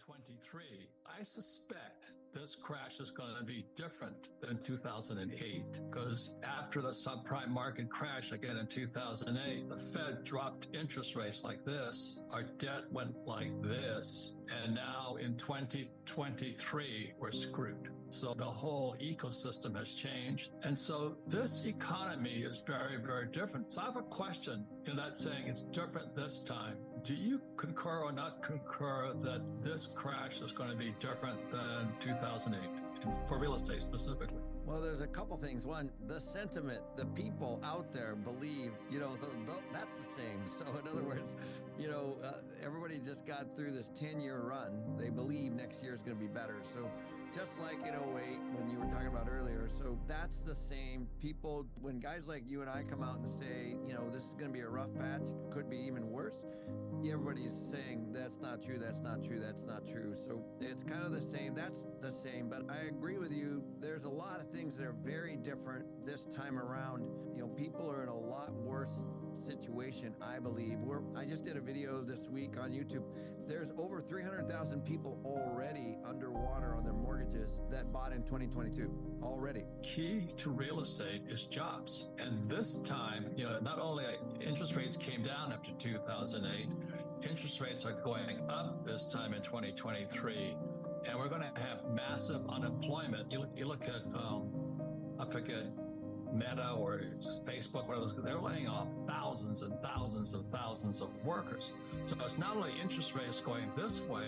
2023. I suspect this crash is going to be different than 2008 because after the subprime market crash again in 2008, the Fed dropped interest rates like this, our debt went like this, and now in 2023, we're screwed. So the whole ecosystem has changed. And so this economy is very, very different. So I have a question in that saying it's different this time. Do you concur or not concur that this crash is going to be different than 2008 for real estate specifically? Well, there's a couple things. One, the sentiment, the people out there believe, so that's the same. So in other words, everybody just got through this 10-year run. They believe next year is going to be better. So just like in 08, when you were talking about earlier, so that's the same. People, when guys like you and I come out and say, this is going to be a rough patch, could be even worse, everybody's saying that's not true, that's not true, that's not true. So it's kind of the same. That's the same. But I agree with you. There's a lot of things that are very different this time around. People are in a lot worse situation, I believe. I just did a video this week on YouTube. There's over 300,000 people already underwater on their mortgages that bought in 2022 already. Key to real estate is jobs. And this time, not only interest rates came down after 2008, interest rates are going up this time in 2023. And we're going to have massive unemployment. You look at, I forget, Meta or Facebook, whatever, they're laying off thousands and thousands and thousands of workers. So it's not only interest rates going this way,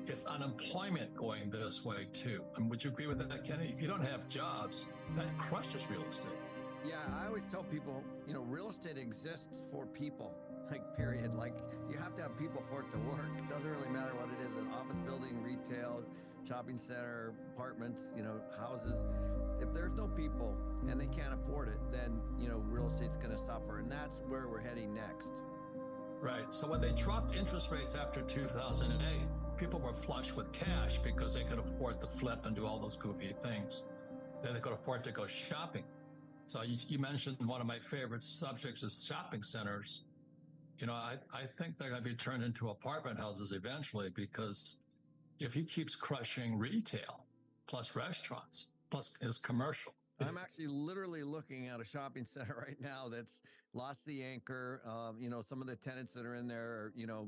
it's unemployment going this way too. And would you agree with that, Kenny? If you don't have jobs, that crushes real estate. Yeah, I always tell people, real estate exists for people, period. You have to have people for it to work. It doesn't really matter what it is, an office building, retail, shopping center, apartments, houses. If there's no people and they can't afford it, then, real estate's going to suffer. And that's where we're heading next. Right. So when they dropped interest rates after 2008, people were flush with cash because they could afford to flip and do all those goofy things. Then they could afford to go shopping. So you mentioned one of my favorite subjects is shopping centers. I think they're going to be turned into apartment houses eventually because if he keeps crushing retail plus restaurants, plus his commercial. I'm actually literally looking at a shopping center right now that's lost the anchor. Some of the tenants that are in there are,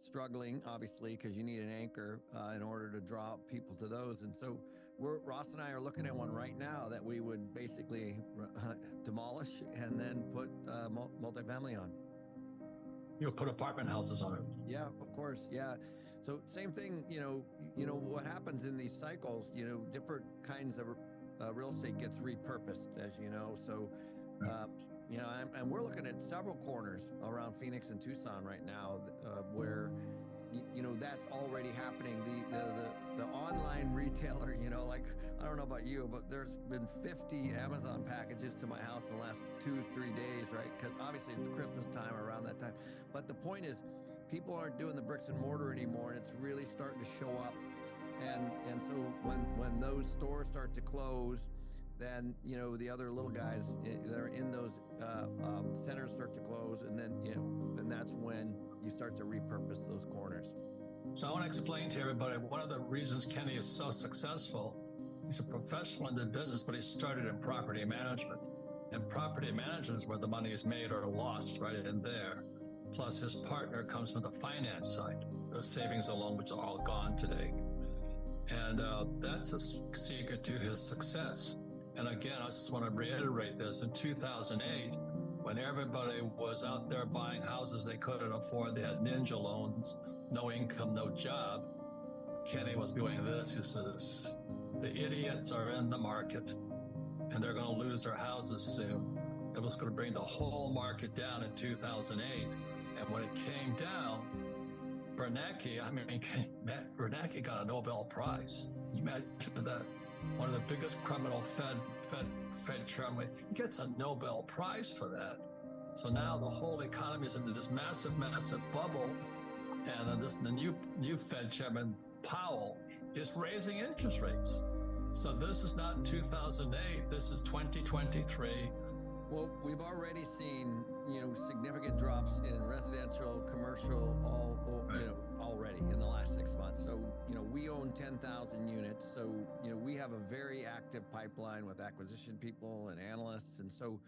struggling, obviously, because you need an anchor in order to draw people to those. And so Ross and I are looking at one right now that we would basically demolish and then put multifamily on. You'll put apartment houses on it. Yeah, of course. Yeah. So same thing, what happens in these cycles, different kinds of real estate gets repurposed, as you know. So, and we're looking at several corners around Phoenix and Tucson right now where, that's already happening. The online retailer, I don't know about you, but there's been 50 Amazon packages to my house in the last 2-3 days, right? Because obviously it's Christmas time around that time. But the point is, people aren't doing the bricks and mortar anymore, and it's really starting to show up. And so when those stores start to close, then, the other little guys that are in those centers start to close. And then, and that's when you start to repurpose those corners. So I want to explain to everybody one of the reasons Kenny is so successful. He's a professional in the business, but he started in property management. And property management is where the money is made or lost right in there. Plus his partner comes from the finance side. The savings alone, which are all gone today. And that's a secret to his success. And again, I just want to reiterate this. In 2008, when everybody was out there buying houses they couldn't afford, they had ninja loans, no income, no job, Kenny was doing this. He says, the idiots are in the market and they're going to lose their houses soon. It was going to bring the whole market down in 2008. And when it came down, Bernanke got a Nobel Prize. You imagine that? One of the biggest criminal Fed chairman gets a Nobel Prize for that. So now the whole economy is into this massive, massive bubble. And then the new Fed chairman, Powell, is raising interest rates. So this is not 2008. This is 2023. Well, we've already seen, significant drops in residential, commercial, already in the last 6 months. So, than 10,000 units. So, we have a very active pipeline with acquisition people and analysts. And so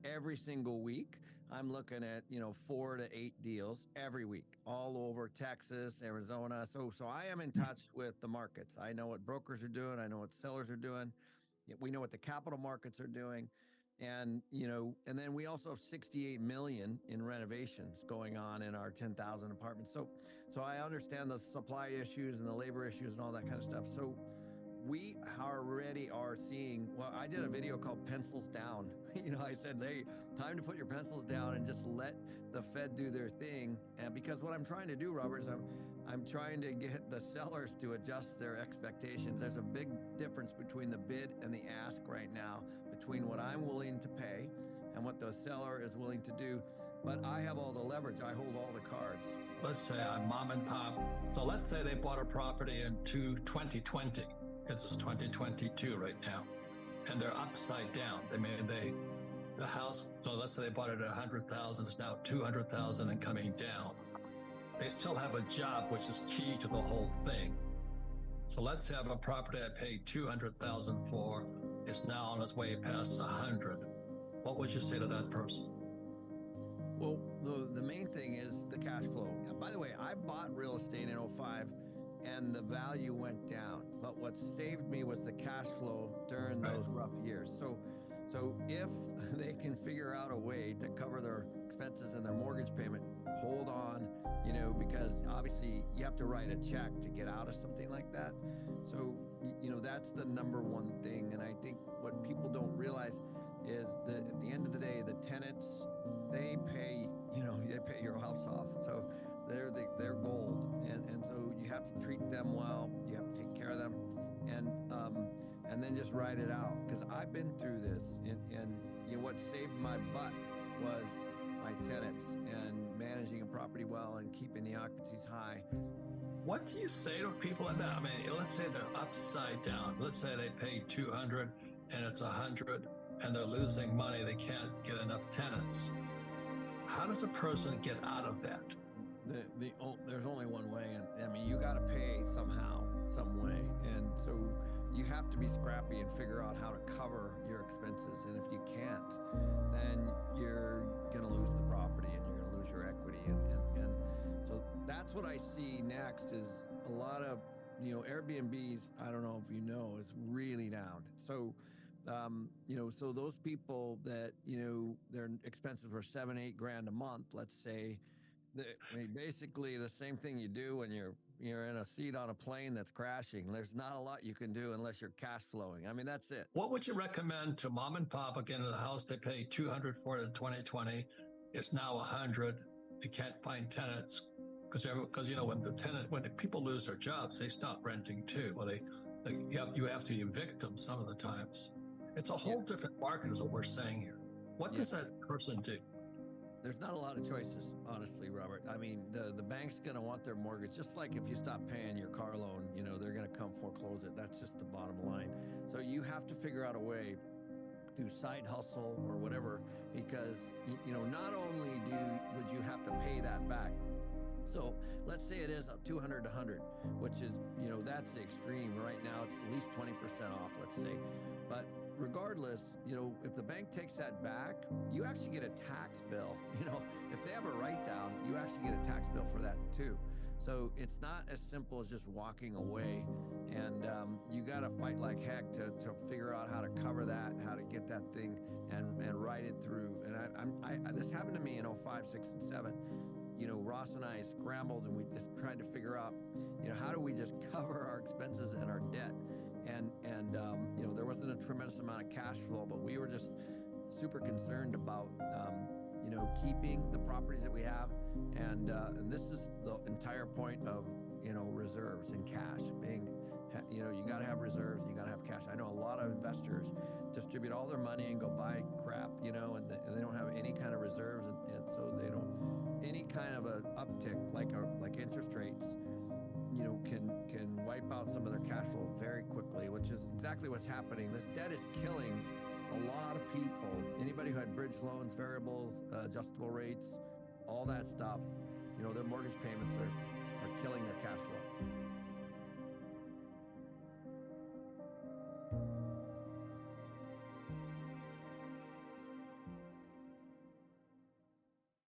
every single week, I'm looking at, 4 to 8 deals every week, all over Texas, Arizona. So I am in touch with the markets. I know what brokers are doing. I know what sellers are doing. We know what the capital markets are doing. And, and then we also have 68 million in renovations going on in our 10,000 apartments. So I understand the supply issues and the labor issues and all that kind of stuff. So we already are seeing, well, I did a video called Pencils Down. I said, hey, time to put your pencils down and just let the Fed do their thing. And because what I'm trying to do, Robert, is I'm trying to get the sellers to adjust their expectations. There's a big difference between the bid and the ask right now, between what I'm willing to pay and what the seller is willing to do. But I have all the leverage. I hold all the cards. Let's say I'm mom and pop. So let's say they bought a property in 2020. It's 2022 right now. And they're upside down. The house, so let's say they bought it at 100,000, it's now 200,000 and coming down. They still have a job, which is key to the whole thing. So let's say I have a property I paid 200,000 for, is now on its way past 100. What would you say to that person? Well, the main thing is the cash flow. By the way, I bought real estate in 05 and the value went down. But what saved me was the cash flow during those rough years. So if they can figure out a way to cover their expenses and their mortgage payment, hold on, because obviously you have to write a check to get out of something like that. So, that's the number one thing. And I think what people don't realize is that at the end of the day, the tenants, they pay your house off. So they're gold. And so you have to treat them well. You have to take care of them. And then just ride it out. Because I've been through this, and what saved my butt was my tenants and managing a property well and keeping the occupancies high. What do you say to people like that? I mean, let's say they're upside down. Let's say they pay 200 and it's 100 and they're losing money. They can't get enough tenants. How does a person get out of that? There's only one way. And I mean, you got to pay somehow, some way. And so you have to be scrappy and figure out how to cover your expenses. And if you can't, then you're going to lose the property and you're going to lose your equity. And so that's what I see next is a lot of, Airbnbs, I don't know if is really down. So, so those people that, their expenses were $7-8 grand a month, let's say, basically the same thing you do when you're in a seat on a plane that's crashing. There's not a lot you can do unless you're cash flowing. I mean, that's it. What would you recommend to mom and pop? Again, in the house they paid 200 for it in 2020. It's now 100. You can't find tenants because when the people lose their jobs, they stop renting too. Well, you have to evict them some of the times. It's a whole different market, is what we're saying here. What does that person do? There's not a lot of choices, honestly, Robert. I mean, the bank's going to want their mortgage, just like if you stop paying your car loan, they're going to come foreclose it. That's just the bottom line. So you have to figure out a way through side hustle or whatever, because, not only would you have to pay that back. So let's say it is a 200 to 100, which is, that's the extreme. Right now, it's at least 20% off, let's say. But regardless, if the bank takes that back, you actually get a tax bill. If they have a write down, you actually get a tax bill for that too. So it's not as simple as just walking away, and you got to fight like heck to figure out how to cover that, how to get that thing and ride it through. And this happened to me in 05, 6, and 7. Ross and I scrambled and we just tried to figure out, how do we just cover our expenses and our debt? And there wasn't a tremendous amount of cash flow, but we were just super concerned about, keeping the properties that we have. And this is the entire point of, reserves and cash being, you got to have reserves and you got to have cash. I know a lot of investors distribute all their money and go buy crap, and they don't have any kind of reserves. And so they don't, any kind of a uptick like interest rates, can wipe out some of their cash flow very quickly, which is exactly what's happening. This debt is killing a lot of people. Anybody who had bridge loans, variables, adjustable rates, all that stuff, their mortgage payments are killing their cash flow.